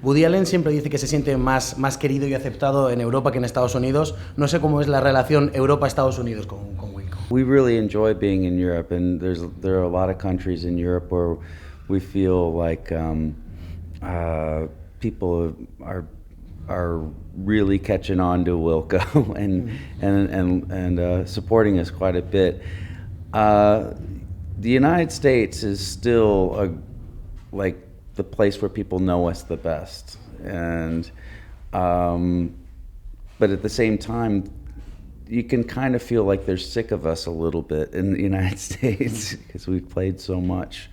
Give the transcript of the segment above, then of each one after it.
Woody Allen siempre dice que se siente más querido y aceptado en Europa que en Estados Unidos. No sé cómo es la relación Europa-Estados Unidos con Wilco. We really enjoy being in Europe, and there are a lot of countries in Europe where we feel like people are really catching on to Wilco and supporting us quite a bit. The United States is still like the place where people know us the best, and but at the same time, you can kind of feel like they're sick of us a little bit in the United States because we've played so much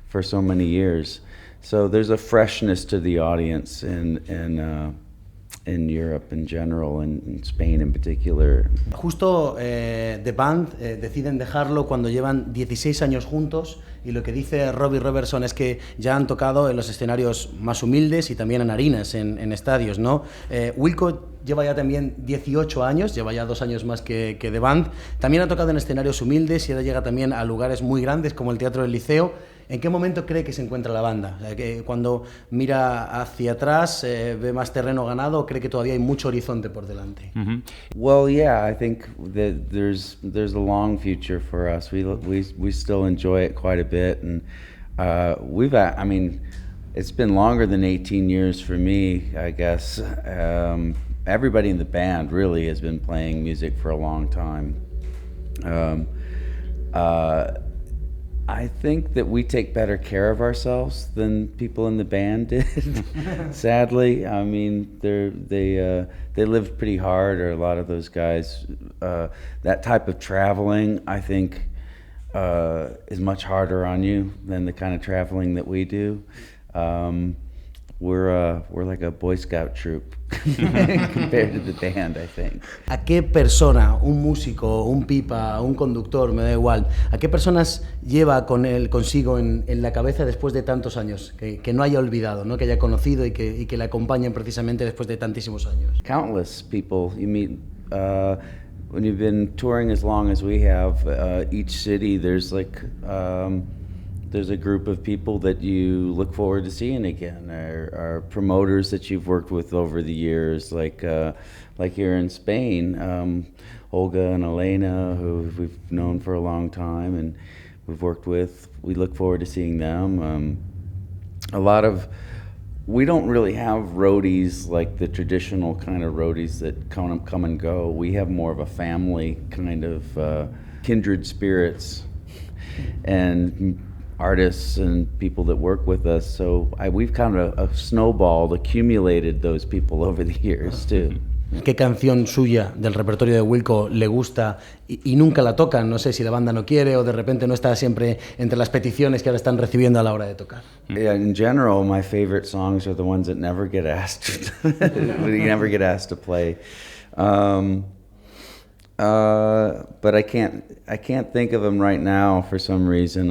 for so many years. So there's a freshness to the audience in Europe in general, and in Spain in particular. Justo The Band deciden dejarlo cuando llevan 16 años juntos, y lo que dice Robbie Robertson es que ya han tocado en los escenarios más humildes y también en harinas, en estadios, ¿no? Wilco lleva ya también 18 años, lleva ya 2 años más que The Band. También ha tocado en escenarios humildes y ahora llega también a lugares muy grandes como el Teatro del Liceo. ¿En qué momento cree que se encuentra la banda? Que cuando mira hacia atrás, ve más terreno ganado, o cree que todavía hay mucho horizonte por delante. Mm-hmm. Well, yeah, I think that there's a long future for us. We still enjoy it quite a bit, and I mean, it's been longer than 18 years for me, I guess. Everybody in the band really has been playing music for a long time. I think that we take better care of ourselves than people in the band did. Sadly, I mean, they lived pretty hard, or a lot of those guys. That type of traveling, I think, is much harder on you than the kind of traveling that we do. We're like a Boy Scout troop compared to the band, I think. ¿A qué persona, un músico, un pipa, un conductor, me da igual, a qué personas lleva consigo en la cabeza después de tantos años, que no haya olvidado, ¿no? Que haya conocido y que le acompañen precisamente después de tantísimos años? Countless people you meet when you've been touring as long as we have. Each city, there's a group of people that you look forward to seeing again, or promoters that you've worked with over the years, like here in Spain, Olga and Elena, who we've known for a long time and we've worked with. We look forward to seeing them. We don't really have roadies like the traditional kind of roadies that come and go. We have more of a family kind of kindred spirits and artists and people that work with us, so we've kind of snowballed, accumulated those people over the years too. ¿Qué canción suya del repertorio de Wilco le gusta y nunca la tocan? No sé si la banda no quiere o de repente no está siempre entre las peticiones que ahora están recibiendo a la hora de tocar. Yeah, in general, my favorite songs are the ones that never get asked. We never get asked to play. But I can't think of them right now for some reason.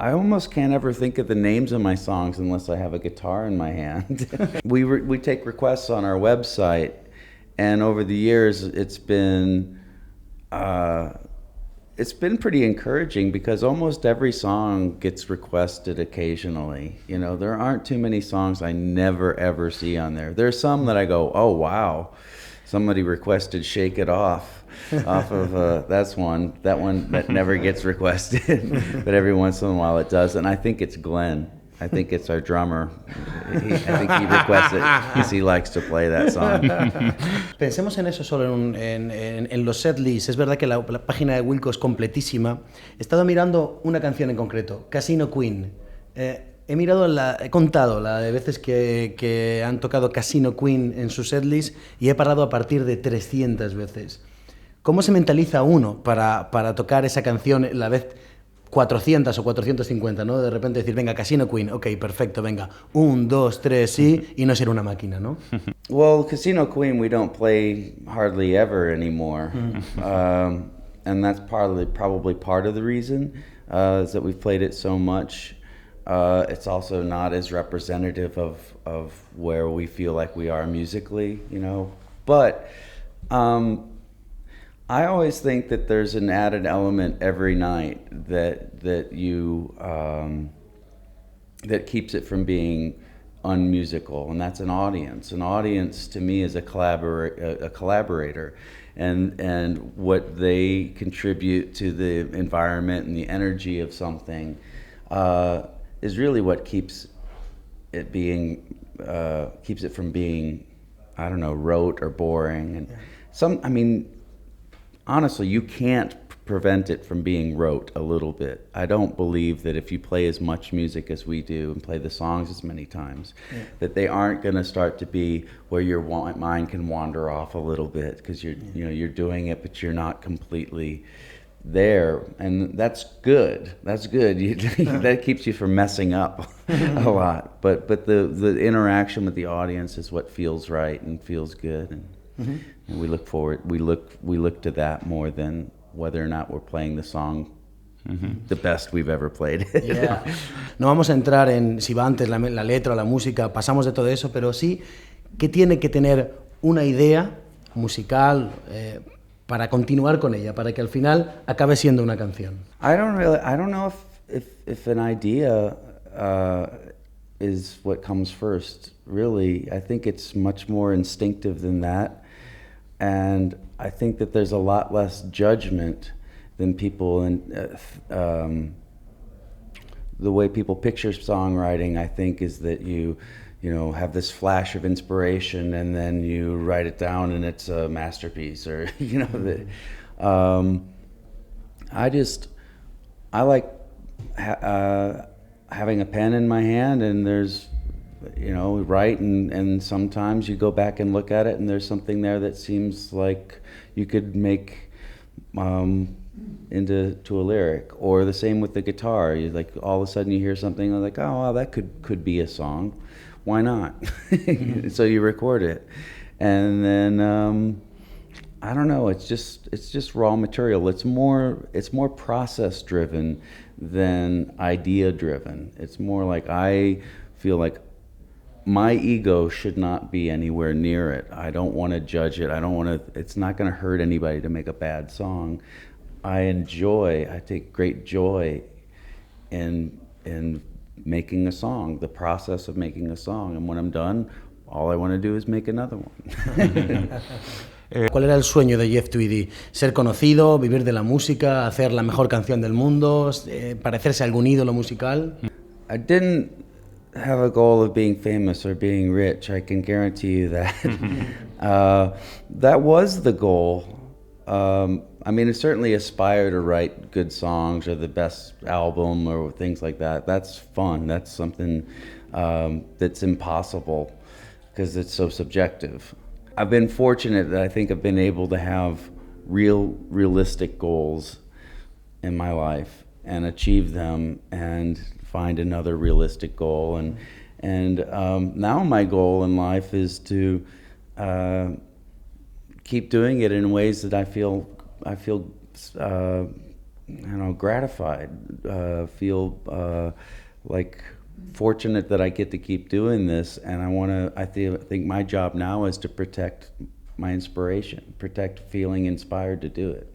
I almost can't ever think of the names of my songs unless I have a guitar in my hand. We take requests on our website, and over the years it's been pretty encouraging because almost every song gets requested occasionally. You know, there aren't too many songs I never ever see on there. There's some that I go, oh wow, somebody requested "Shake It Off." Off of that one that never gets requested, but every once in a while it does, and I think it's Glenn. I think it's our drummer. I think he requests it because he likes to play that song. Pensemos en eso solo, en los setlists. Es verdad que la página de Wilco es completísima. He estado mirando una canción en concreto, Casino Queen. He contado la de veces que han tocado Casino Queen en su setlist y he parado a partir de 300 veces. ¿Cómo se mentaliza uno para tocar esa canción la vez 400 o 450, ¿no? De repente decir, venga, Casino Queen, ok, perfecto, venga, 1, 2, 3, sí, y no ser una máquina, ¿no? Well, Casino Queen we don't play hardly ever anymore, and that's probably part of the reason is that we've played it so much. It's also not as representative of where we feel like we are musically, you know, but I always think that there's an added element every night that you that keeps it from being unmusical, and that's an audience. An audience to me is a collaborator, and what they contribute to the environment and the energy of something is really what keeps it from being, I don't know, rote or boring. And honestly, you can't prevent it from being rote a little bit. I don't believe that if you play as much music as we do and play the songs as many times, that they aren't going to start to be where your mind can wander off a little bit, because you're doing it, but you're not completely there, and that's good. That's good. That keeps you from messing up a lot. But the interaction with the audience is what feels right and feels good, and we look forward. We look to that more than whether or not we're playing the song the best we've ever played. Yeah. No vamos a entrar en si va antes la letra o la música, pasamos de todo eso, pero sí que tiene que tener una idea musical para continuar con ella, para que al final acabe siendo una canción. I don't know if an idea is what comes first, really. I think it's much more instinctive than that. And I think that there's a lot less judgment than people, and the way people picture songwriting, I think, is that you have this flash of inspiration and then you write it down and it's a masterpiece, or I like having a pen in my hand, and there's write, and sometimes you go back and look at it and there's something there that seems like you could make into a lyric. Or the same with the guitar. You like all of a sudden you hear something like, oh wow, that could be a song. Why not? So you record it, and then I don't know. It's just raw material. It's more process driven than idea driven. It's more like, I feel like my ego should not be anywhere near it. I don't want to judge it. It's not going to hurt anybody to make a bad song. I take great joy in making a song, the process of making a song. And when I'm done, all I want to do is make another one. ¿Cuál era el sueño de Jeff Tweedy? ¿Ser conocido, vivir de la música, hacer la mejor canción del mundo, parecerse a algún ídolo musical? I didn't have a goal of being famous or being rich, I can guarantee you that. That was the goal. I certainly aspire to write good songs or the best album or things like that. That's fun. That's something that's impossible because it's so subjective. I've been fortunate that I think I've been able to have realistic goals in my life and achieve them and find another realistic goal. And now my goal in life is to keep doing it in ways that I feel gratified, feel like fortunate that I get to keep doing this. And I think my job now is to protect my inspiration, protect feeling inspired to do it.